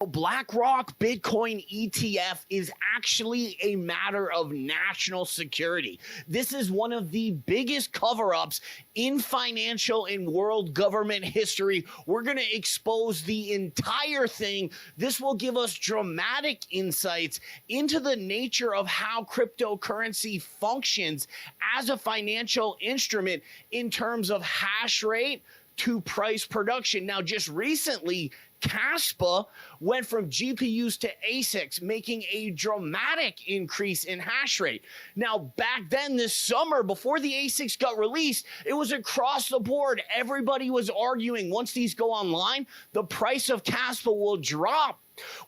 BlackRock Bitcoin ETF is actually a matter of national security. This is one of the biggest cover-ups in financial and world government history. We're going to expose the entire thing. This will give us dramatic insights into the nature of how cryptocurrency functions as a financial instrument in terms of hash rate to price production. Now, just recently, Kaspa went from GPUs to ASICs, making a dramatic increase in hash rate. Now, back then this summer, before the ASICs got released, it was across the board. Everybody was arguing once these go online, the price of Kaspa will drop.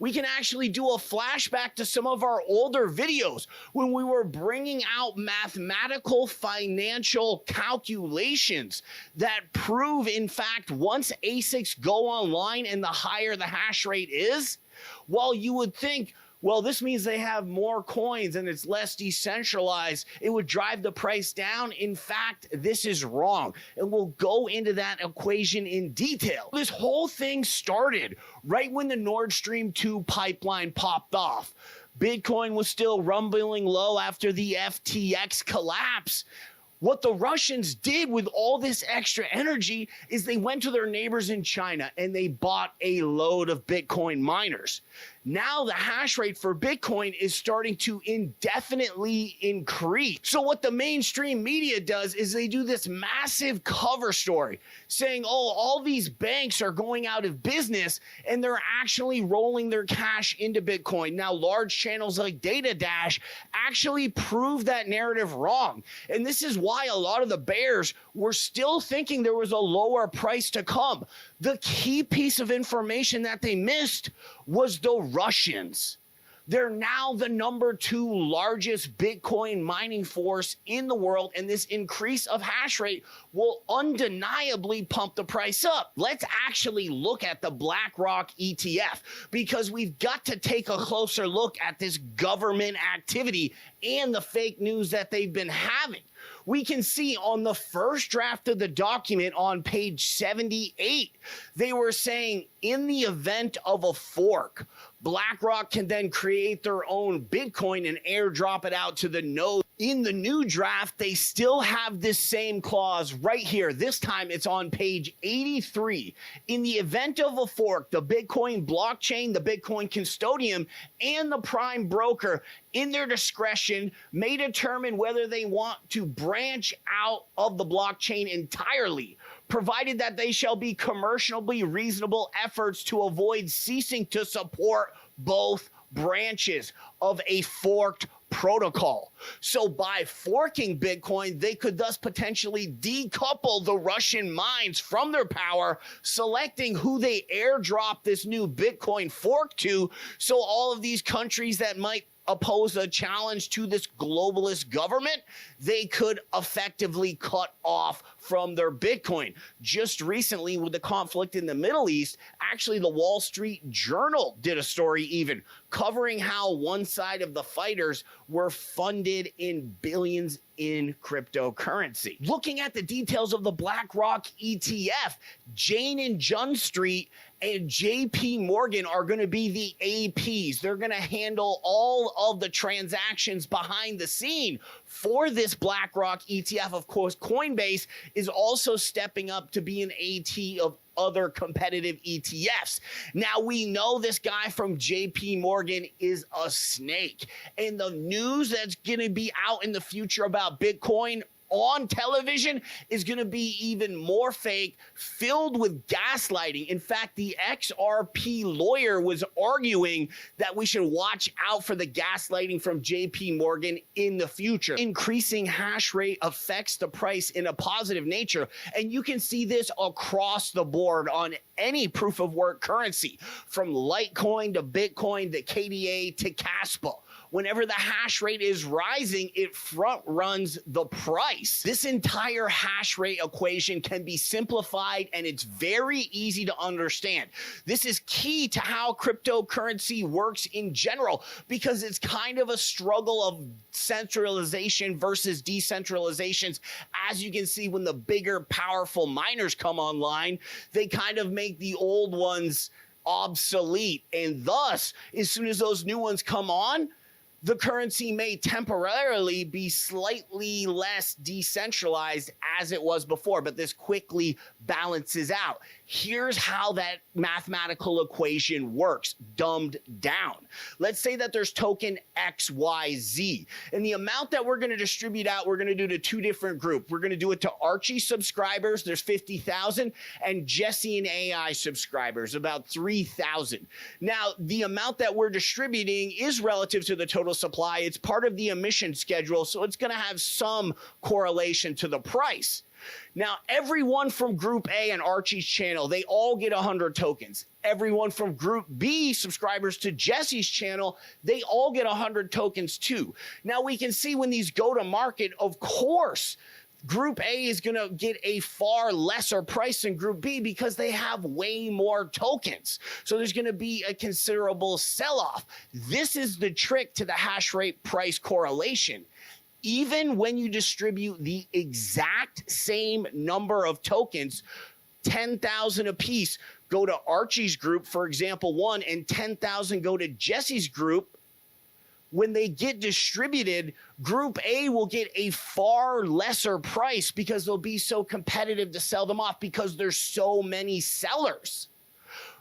We can actually do a flashback to some of our older videos when we were bringing out mathematical financial calculations that prove, in fact, once ASICs go online and the higher the hash rate is, while you would think, well, this means they have more coins and it's less decentralized, it would drive the price down. In fact, this is wrong. And we'll go into that equation in detail. This whole thing started right when the Nord Stream 2 pipeline popped off. Bitcoin was still rumbling low after the FTX collapse. What the Russians did with all this extra energy is they went to their neighbors in China and they bought a load of Bitcoin miners. Now the hash rate for Bitcoin is starting to indefinitely increase. So what the mainstream media does is they do this massive cover story saying, oh, all these banks are going out of business and they're actually rolling their cash into Bitcoin. Now, large channels like DataDash actually prove that narrative wrong. And this is why a lot of the bears were still thinking there was a lower price to come. The key piece of information that they missed was the Russians. They're now the #2 largest Bitcoin mining force in the world, and this increase of hash rate will undeniably pump the price up. Let's actually look at the BlackRock ETF, because we've got to take a closer look at this government activity and the fake news that they've been having. We can see on the first draft of the document on page 78, they were saying in the event of a fork, BlackRock can then create their own Bitcoin and airdrop it out to the node. In the new draft, they still have this same clause right here. This time it's on page 83. In the event of a fork, the Bitcoin blockchain, the Bitcoin custodian, and the prime broker, in their discretion, may determine whether they want to branch out of the blockchain entirely, provided that they shall be commercially reasonable efforts to avoid ceasing to support both branches of a forked protocol. So by forking Bitcoin, they could thus potentially decouple the Russian mines from their power, selecting who they airdrop this new Bitcoin fork to. So all of these countries that might oppose a challenge to this globalist government, they could effectively cut off from their Bitcoin. Just recently, with the conflict in the Middle East, actually the Wall Street Journal did a story even covering how one side of the fighters were funded in billions in cryptocurrency. Looking at the details of the BlackRock ETF, Jane and John Street and JP Morgan are going to be the APs. They're going to handle all of the transactions behind the scene for this BlackRock ETF. Of course, Coinbase is also stepping up to be an AT of other competitive ETFs. Now, we know this guy from JP Morgan is a snake, and the news that's going to be out in the future about Bitcoin on television is going to be even more fake, filled with gaslighting. In fact, the XRP lawyer was arguing that we should watch out for the gaslighting from JP Morgan in the future. Increasing hash rate affects the price in a positive nature, and you can see this across the board on any proof of work currency, from Litecoin to Bitcoin to KDA to Kaspa. Whenever the hash rate is rising, it front runs the price. This entire hash rate equation can be simplified, and it's very easy to understand. This is key to how cryptocurrency works in general, because it's kind of a struggle of centralization versus decentralizations. As you can see, when the bigger, powerful miners come online, they kind of make the old ones obsolete. And thus, as soon as those new ones come on, the currency may temporarily be slightly less decentralized as it was before, but this quickly balances out. Here's how that mathematical equation works, dumbed down. Let's say that there's token XYZ, and the amount that we're going to distribute out, we're going to do to two different groups. We're going to do it to Archie subscribers, there's 50,000, and Jesse and AI subscribers, about 3,000. Now, the amount that we're distributing is relative to the total supply. It's part of the emission schedule, so it's going to have some correlation to the price. Now, everyone from Group A and Archie's channel, they all get 100 tokens. Everyone from Group B, subscribers to Jesse's channel, they all get 100 tokens too. Now, we can see when these go to market, of course, Group A is going to get a far lesser price than Group B because they have way more tokens. So there's going to be a considerable sell-off. This is the trick to the hash rate price correlation. Even when you distribute the exact same number of tokens, 10,000 apiece go to Archie's group, for example, one, and 10,000 go to Jesse's group. When they get distributed, Group A will get a far lesser price because they'll be so competitive to sell them off because there's so many sellers.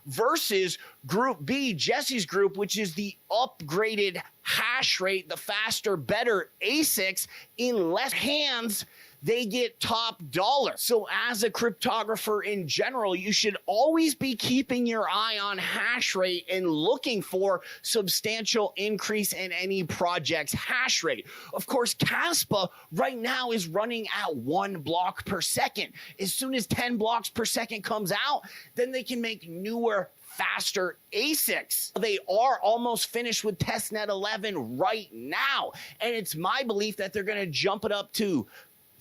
Versus Group B, Jesse's group, which is the upgraded hash rate, the faster, better ASICs in less hands, they get top dollar. So as a cryptographer in general, you should always be keeping your eye on hash rate and looking for substantial increase in any project's hash rate. Of course, Kaspa right now is running at 1 block per second. As soon as 10 blocks per second comes out, then they can make newer, faster ASICs. They are almost finished with testnet 11 right now. And it's my belief that they're going to jump it up to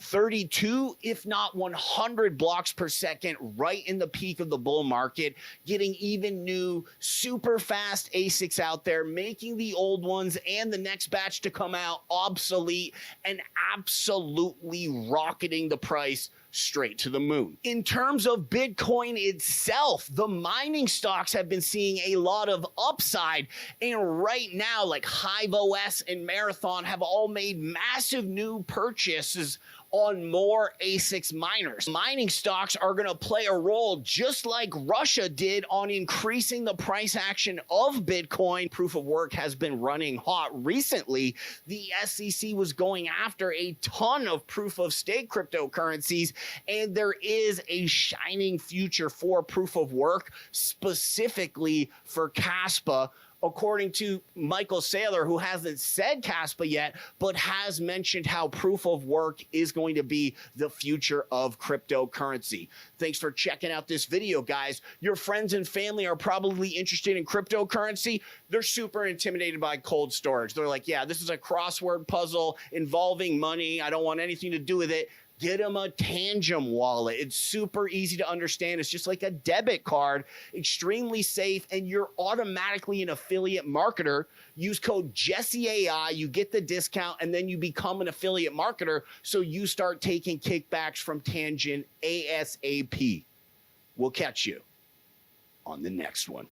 32, if not 100 blocks per second, right in the peak of the bull market, getting even new, super fast ASICs out there, making the old ones and the next batch to come out obsolete, and absolutely rocketing the price straight to the moon. In terms of Bitcoin itself, the mining stocks have been seeing a lot of upside, and right now, like Hive OS and Marathon have all made massive new purchases on more ASICs miners. Mining stocks are going to play a role just like Russia did on increasing the price action of Bitcoin. Proof of work has been running hot recently. The SEC was going after a ton of proof of stake cryptocurrencies, and there is a shining future for proof of work, specifically for Kaspa, according to Micheal Saylor, who hasn't said Kaspa yet, but has mentioned how proof of work is going to be the future of cryptocurrency. Thanks for checking out this video, guys. Your friends and family are probably interested in cryptocurrency. They're super intimidated by cold storage. They're like, yeah, this is a crossword puzzle involving money. I don't want anything to do with it. Get them a Tangem wallet. It's super easy to understand. It's just like a debit card, extremely safe, and you're automatically an affiliate marketer. Use code JesseAI, you get the discount, and then you become an affiliate marketer, so you start taking kickbacks from Tangent ASAP. We'll catch you on the next one.